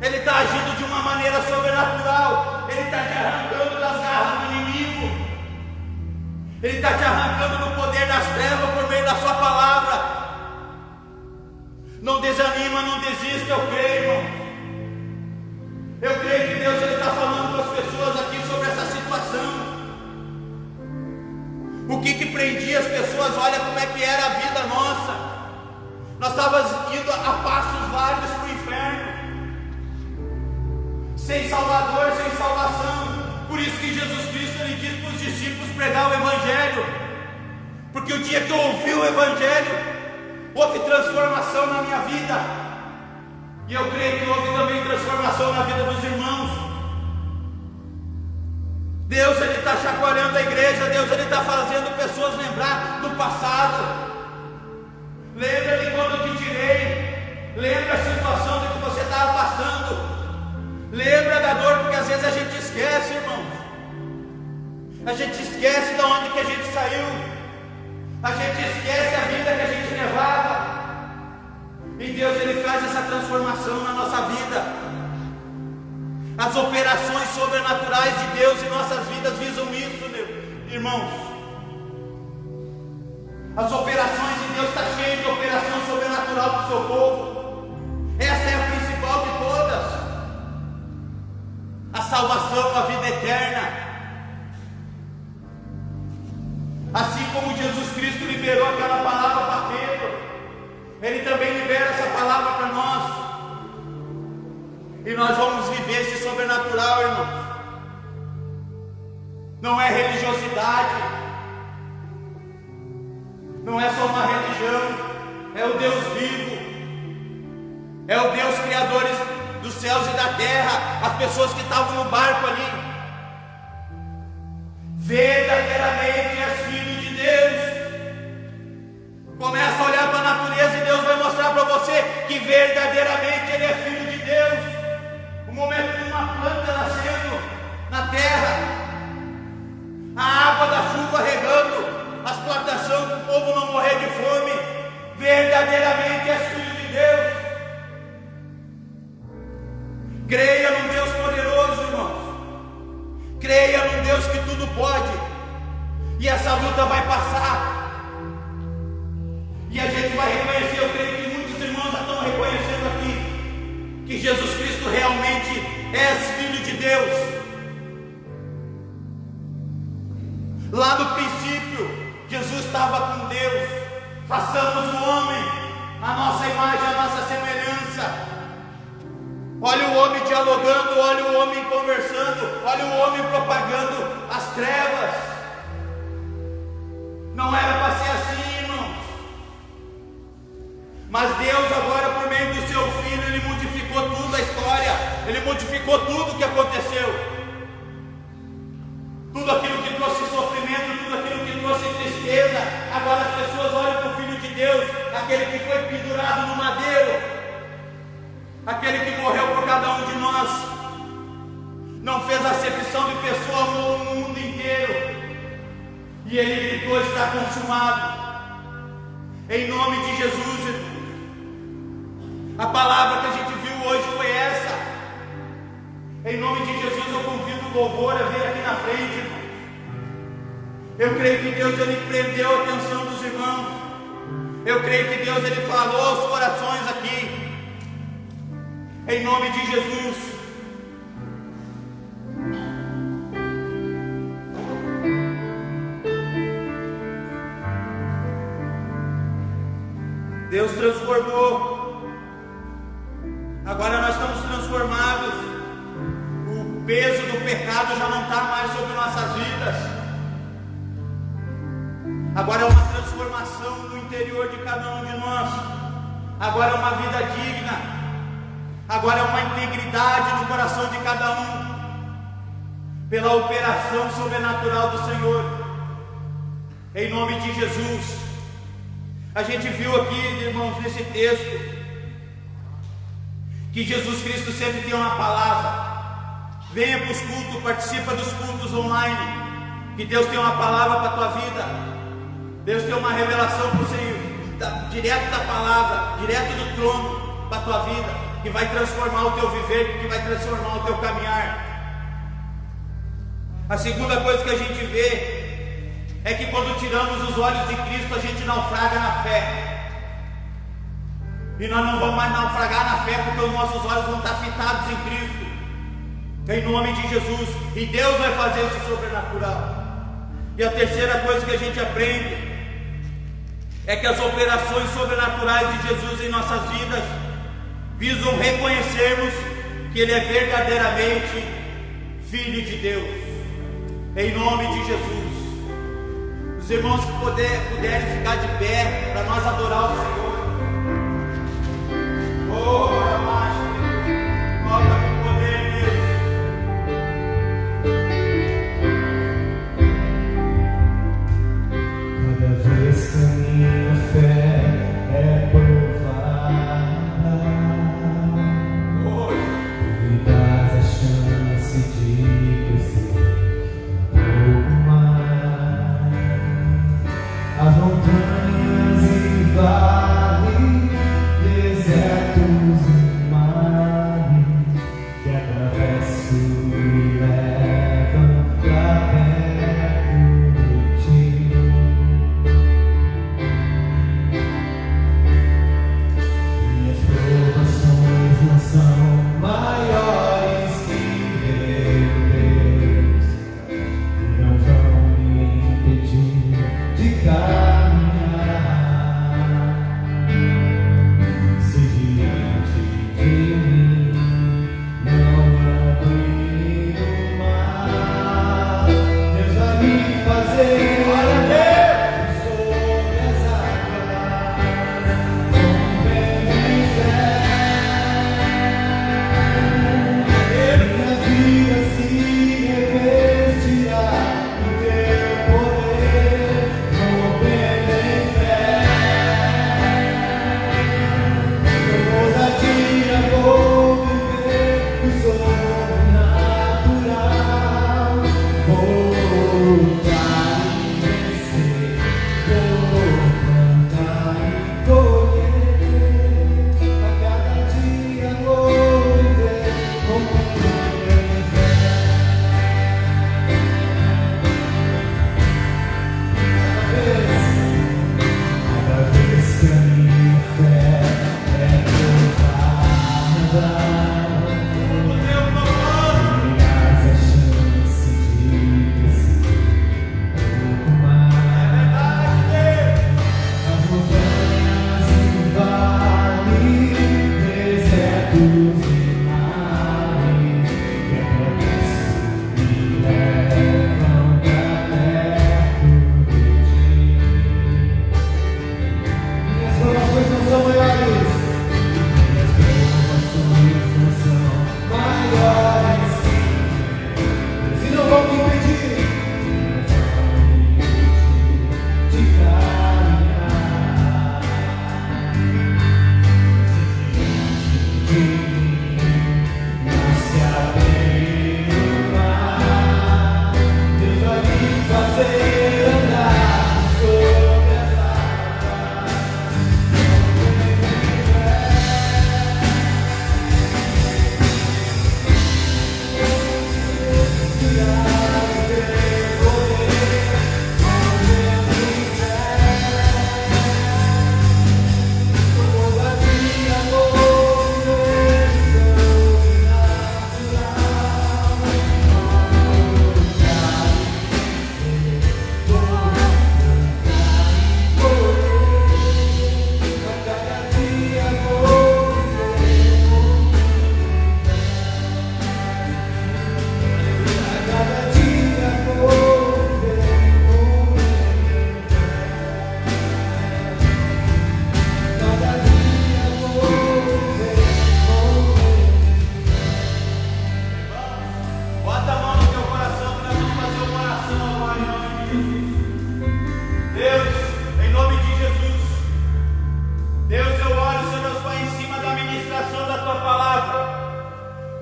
Speaker 3: Ele está agindo de uma maneira sobrenatural. Ele está te arrancando das garras do inimigo. Ele está te arrancando do poder das trevas por meio da sua palavra. Não desanima, não desista, eu creio, irmão. Eu creio que Deus está falando com as pessoas aqui sobre essa situação. O que prendia as pessoas? Olha como é que era a vida nossa. Nós estávamos indo a passos largos para o inferno, sem Salvador, sem salvação. Por isso que Jesus Cristo, Ele diz para os discípulos pregar o Evangelho, porque o dia que eu ouvi o Evangelho, houve transformação na minha vida, e eu creio que houve também transformação na vida dos irmãos. Deus, Ele está chacoalhando a igreja. Deus, Ele está fazendo pessoas lembrar do passado. Lembra de quando eu te tirei, lembra a situação de que você estava passando, lembra da dor, porque às vezes a gente esquece, irmãos. A gente esquece de onde que a gente saiu, a gente esquece a vida que a gente levava. E Deus, Ele faz essa transformação na nossa vida. As operações sobrenaturais de Deus em nossas vidas visam isso, irmãos. As operações de Deus estão cheias de operação sobrenatural para o seu povo. Essa é a principal de todas. A salvação, a vida eterna. Assim como Jesus Cristo liberou aquela palavra para Pedro, Ele também libera essa palavra para nós. E nós vamos viver esse sobrenatural, irmãos. Não é religiosidade, não é só uma religião, é o Deus vivo, é o Deus criador dos céus e da terra. As pessoas que estavam no barco ali, verdadeiramente és filho de Deus. Começa a olhar para a natureza e Deus vai mostrar para você que verdadeiramente Ele é filho de Deus. O momento de uma planta nascendo na terra, a água da chuva regando as plantações, para o povo não morrer de fome. Verdadeiramente és filho de Deus. Creia num Deus poderoso, irmãos. Creia num Deus que tudo pode. E essa luta vai passar. E a gente vai reconhecer. Eu creio que muitos irmãos já estão reconhecendo aqui que Jesus Cristo realmente é filho de Deus. Lá no princípio, Jesus estava com Deus. Façamos o homem a nossa imagem, a nossa semelhança. Olha o homem dialogando, olha o homem conversando, olha o homem propagando as trevas. Não era para ser assim, irmãos. Mas Deus agora, por meio do seu Filho, Ele modificou tudo a história. Ele modificou tudo o que aconteceu. Tudo aquilo que trouxe sofrimento, tudo aquilo que trouxe tristeza. Agora as pessoas olham para o Filho de Deus, aquele que foi pendurado no madeiro, aquele que morreu por cada um de nós, não fez acepção de pessoa no mundo inteiro, e Ele gritou: está consumado. Em nome de Jesus, irmãos. A palavra que a gente viu hoje foi essa. Em nome de Jesus, eu convido o louvor a vir aqui na frente, irmãos. Eu creio que Deus, Ele prendeu a atenção dos irmãos. Eu creio que Deus, Ele falou os corações aqui. Em nome de Jesus. Deus transformou. Agora nós estamos transformados. O peso do pecado já não está mais sobre nossas vidas. Agora é uma transformação no interior de cada um de nós. Agora é uma vida digna. Agora é uma integridade no coração de cada um, pela operação sobrenatural do Senhor, em nome de Jesus. A gente viu aqui, irmãos, nesse texto, que Jesus Cristo sempre tem uma palavra. Venha para os cultos, participa dos cultos online, que Deus tem uma palavra para a tua vida. Deus tem uma revelação para o Senhor, direto da palavra, direto do trono para a tua vida, que vai transformar o teu viver, que vai transformar o teu caminhar. A segunda coisa que a gente vê é que quando tiramos os olhos de Cristo, a gente naufraga na fé. E nós não vamos mais naufragar na fé, porque os nossos olhos vão estar fitados em Cristo, em nome de Jesus. E Deus vai fazer esse sobrenatural. E a terceira coisa que a gente aprende é que as operações sobrenaturais de Jesus em nossas vidas visam reconhecermos que Ele é verdadeiramente Filho de Deus, em nome de Jesus. Os irmãos que puderem ficar de pé para nós adorar o Senhor. Oh, amaste, toca com poder, Deus.
Speaker 2: Cada vez que a minha fé é provada, me dás a chance de crescer um pouco mais. As montanhas e vales, desertos e mares que atravesso e levam pra perto de ti. Minhas provações não são maiores que Deus, e não vão me impedir de caminhar. Se diante de mim não abrir o mar, Deus vai me fazer sobre as águas, com bem e fé. Minha vida se revestirá do teu poder, com bem e fé. Com ousadia vou viver o sobrenatural, vou lutar e vencer, vou plantar e colher. A cada dia vou viver com bem e fé. Cada vez que a minha fé é provada, me dás a chance de crescer um pouco mais. As montanhas e vales, desertos e mares que atravesso me levam pra perto de ti. Minhas provações não são maiores. Minhas provações não são maiores que Deus, e não vão me impedir, de caminhar. Se diante de mim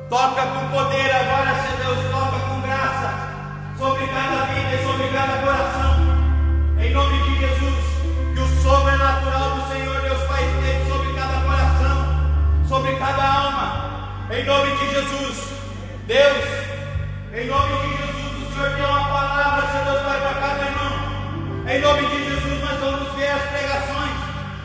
Speaker 3: Toca com poder agora, Senhor Deus, toca com graça sobre cada vida e sobre cada coração. Em nome de Jesus, que o sobrenatural do Senhor, Deus Pai, esteja sobre cada coração, sobre cada alma. Em nome de Jesus, Deus, em nome de Jesus, o Senhor tem uma palavra, Senhor Deus Pai, para cada irmão. Em nome de Jesus, nós vamos ver as pregações,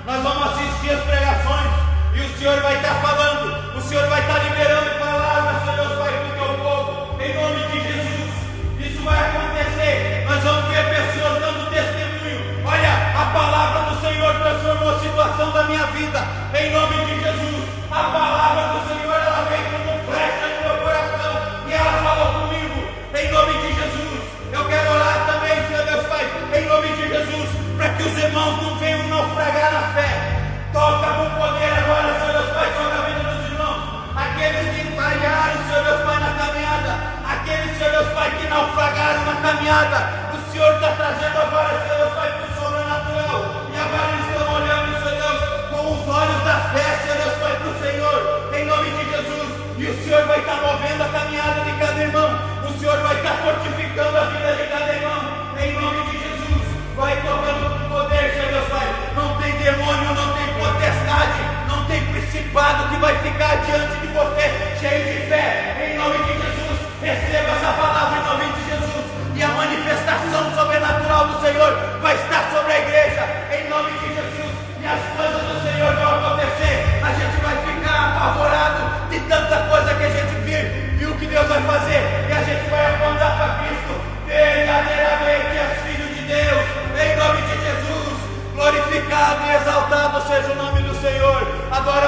Speaker 3: nós vamos assistir as pregações, e o Senhor vai estar falando, o Senhor vai estar liberando palavras, Senhor Deus Pai, para o teu povo. Em nome de Jesus, isso vai acontecer. Nós vamos ver pessoas dando testemunho. Olha, a palavra do Senhor transformou a situação da minha vida. Em nome de Jesus, a palavra do Senhor, ela veio como flecha no meu coração e ela falou comigo. Em nome de Jesus, eu quero orar também, Senhor Deus Pai, em nome de Jesus, para que os irmãos não venham naufragar na fé. Toca com poder agora, Senhor Deus Pai, sobre a vida dos irmãos. Aqueles que falharam, Senhor Deus Pai, na caminhada. Aqueles, Senhor Deus Pai, que naufragaram na caminhada. O Senhor está trazendo agora, Senhor Deus Pai, para o sobrenatural. E agora eles estão olhando, Senhor Deus, com os olhos da fé, Senhor Deus Pai, para o Senhor. Em nome de Jesus. E o Senhor vai estar movendo a caminhada de cada irmão. O Senhor vai estar fortificando a vida de cada irmão. Em nome de Jesus. Vai tocando com poder, Senhor Deus Pai. Não tem demônio, não tem potestade, não tem principado que vai ficar diante de você, cheio de fé. Em nome de Jesus, receba essa palavra em nome de Jesus. E a manifestação sobrenatural do Senhor vai estar sobre a igreja. Em nome de Jesus. E as coisas do Senhor vão acontecer. A gente vai ficar apavorado de tanta coisa que a gente viu que Deus vai fazer. E a gente vai apontar para Cristo. Verdadeiramente és filho de Deus. Em nome de Jesus. Glorificado e exaltado seja o nome do Senhor. Adora,